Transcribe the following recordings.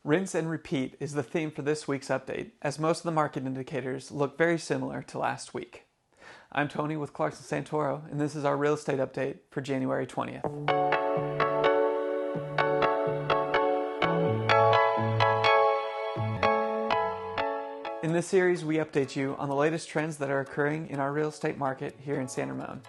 Rinse and repeat is the theme for this week's update, as most of the market indicators look very similar to last week. I'm Tony with Clarkson Santoro, and this is our real estate update for January 20th. In this series, we update you on the latest trends that are occurring in our real estate market here in San Ramon.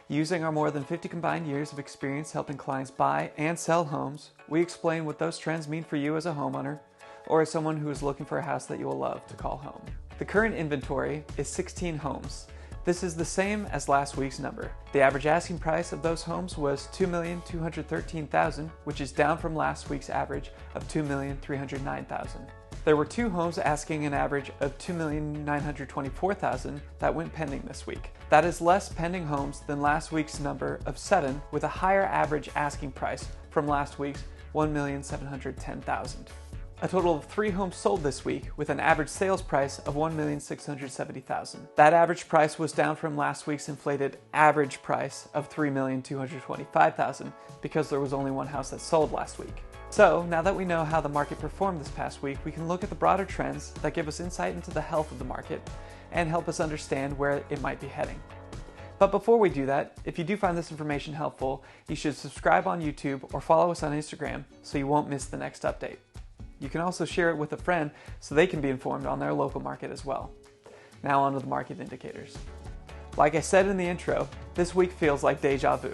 Using our more than 50 combined years of experience helping clients buy and sell homes, we explain what those trends mean for you as a homeowner or as someone who is looking for a house that you will love to call home. The current inventory is 16 homes. This is the same as last week's number. The average asking price of those homes was $2,213,000, which is down from last week's average of $2,309,000. There were 2 homes asking an average of $2,924,000 that went pending this week. That is less pending homes than last week's number of 7, with a higher average asking price from last week's $1,710,000. A total of 3 homes sold this week with an average sales price of $1,670,000. That average price was down from last week's inflated average price of $3,225,000 because there was only 1 house that sold last week. So, now that we know how the market performed this past week, we can look at the broader trends that give us insight into the health of the market and help us understand where it might be heading. But before we do that, if you do find this information helpful, you should subscribe on YouTube or follow us on Instagram so you won't miss the next update. You can also share it with a friend so they can be informed on their local market as well. Now on to the market indicators. Like I said in the intro, this week feels like deja vu,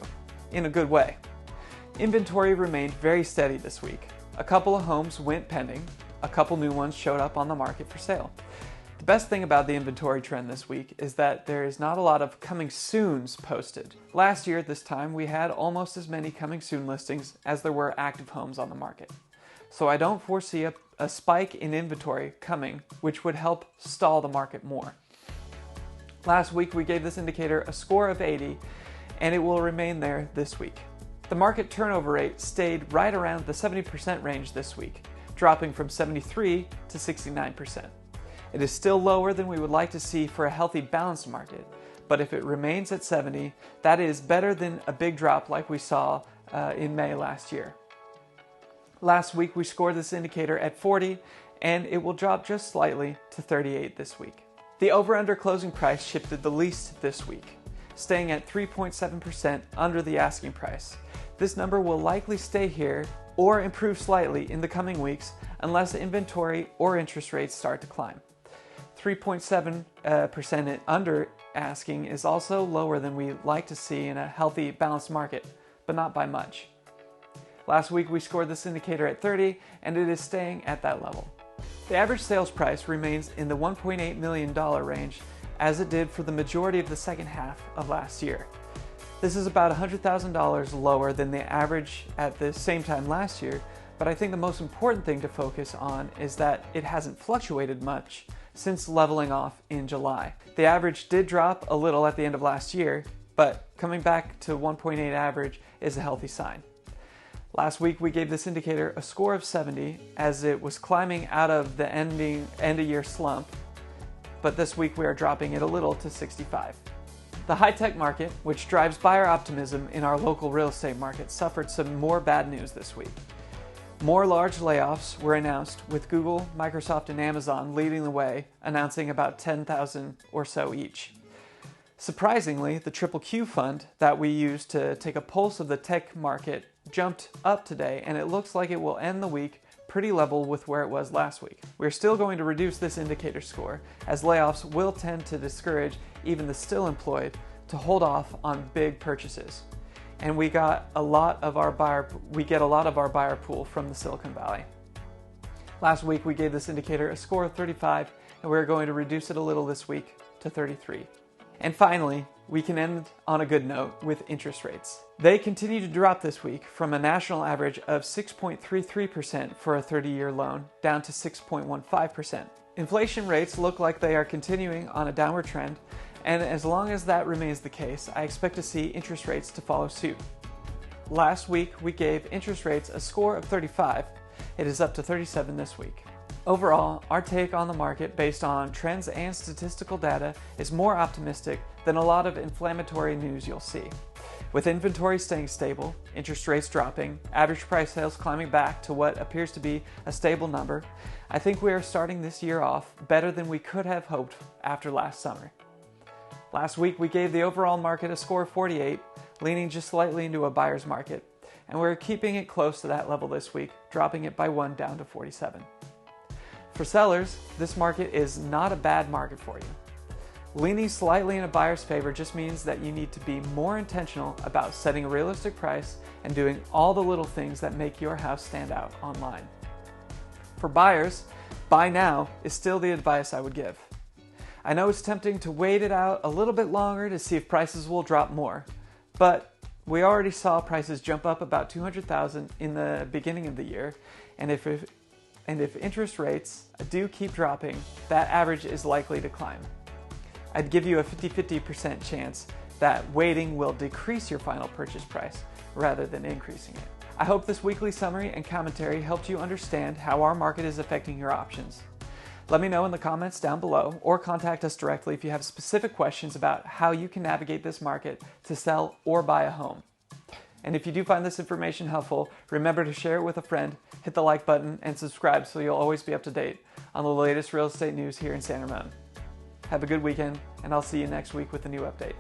in a good way. Inventory remained very steady this week. A couple of homes went pending, a couple new ones showed up on the market for sale. The best thing about the inventory trend this week is that there is not a lot of coming soons posted. Last year at this time, we had almost as many coming soon listings as there were active homes on the market. So I don't foresee a spike in inventory coming, which would help stall the market more. Last week we gave this indicator a score of 80, and it will remain there this week. The market turnover rate stayed right around the 70% range this week, dropping from 73 to 69%. It is still lower than we would like to see for a healthy balanced market, but if it remains at 70, that is better than a big drop like we saw in May last year. Last week we scored this indicator at 40, and it will drop just slightly to 38 this week. The over-under closing price shifted the least this week, staying at 3.7% under the asking price. This number will likely stay here or improve slightly in the coming weeks unless inventory or interest rates start to climb. 3.7% under asking is also lower than we like to see in a healthy, balanced market, but not by much. Last week we scored this indicator at 30, and it is staying at that level. The average sales price remains in the $1.8 million range, as it did for the majority of the second half of last year. This is about $100,000 lower than the average at the same time last year, but I think the most important thing to focus on is that it hasn't fluctuated much since leveling off in July. The average did drop a little at the end of last year, but coming back to 1.8 average is a healthy sign. Last week we gave this indicator a score of 70 as it was climbing out of the end-of-year slump, but this week we are dropping it a little to 65. The high-tech market, which drives buyer optimism in our local real estate market, suffered some more bad news this week. More large layoffs were announced, with Google, Microsoft, and Amazon leading the way, announcing about 10,000 or so each. Surprisingly, the QQQ fund that we use to take a pulse of the tech market jumped up today, and it looks like it will end the week pretty level with where it was last week. We're still going to reduce this indicator score, as layoffs will tend to discourage even the still employed to hold off on big purchases. And we get a lot of our buyer pool from the Silicon Valley. Last week we gave this indicator a score of 35, and we're going to reduce it a little this week to 33. And finally, we can end on a good note with interest rates. They continue to drop this week from a national average of 6.33% for a 30-year loan down to 6.15%. Inflation rates look like they are continuing on a downward trend, and as long as that remains the case, I expect to see interest rates to follow suit. Last week, we gave interest rates a score of 35. It is up to 37 this week. Overall, our take on the market based on trends and statistical data is more optimistic than a lot of inflammatory news you'll see. With inventory staying stable, interest rates dropping, average price sales climbing back to what appears to be a stable number, I think we are starting this year off better than we could have hoped after last summer. Last week we gave the overall market a score of 48, leaning just slightly into a buyer's market, and we're keeping it close to that level this week, dropping it by 1 down to 47. For sellers, this market is not a bad market for you. Leaning slightly in a buyer's favor just means that you need to be more intentional about setting a realistic price and doing all the little things that make your house stand out online. For buyers, buy now is still the advice I would give. I know it's tempting to wait it out a little bit longer to see if prices will drop more, but we already saw prices jump up about $200,000 in the beginning of the year, and if interest rates do keep dropping, that average is likely to climb. I'd give you a 50-50% chance that waiting will decrease your final purchase price rather than increasing it. I hope this weekly summary and commentary helped you understand how our market is affecting your options. Let me know in the comments down below or contact us directly if you have specific questions about how you can navigate this market to sell or buy a home. And if you do find this information helpful, remember to share it with a friend, hit the like button, and subscribe so you'll always be up to date on the latest real estate news here in San Ramon. Have a good weekend, and I'll see you next week with a new update.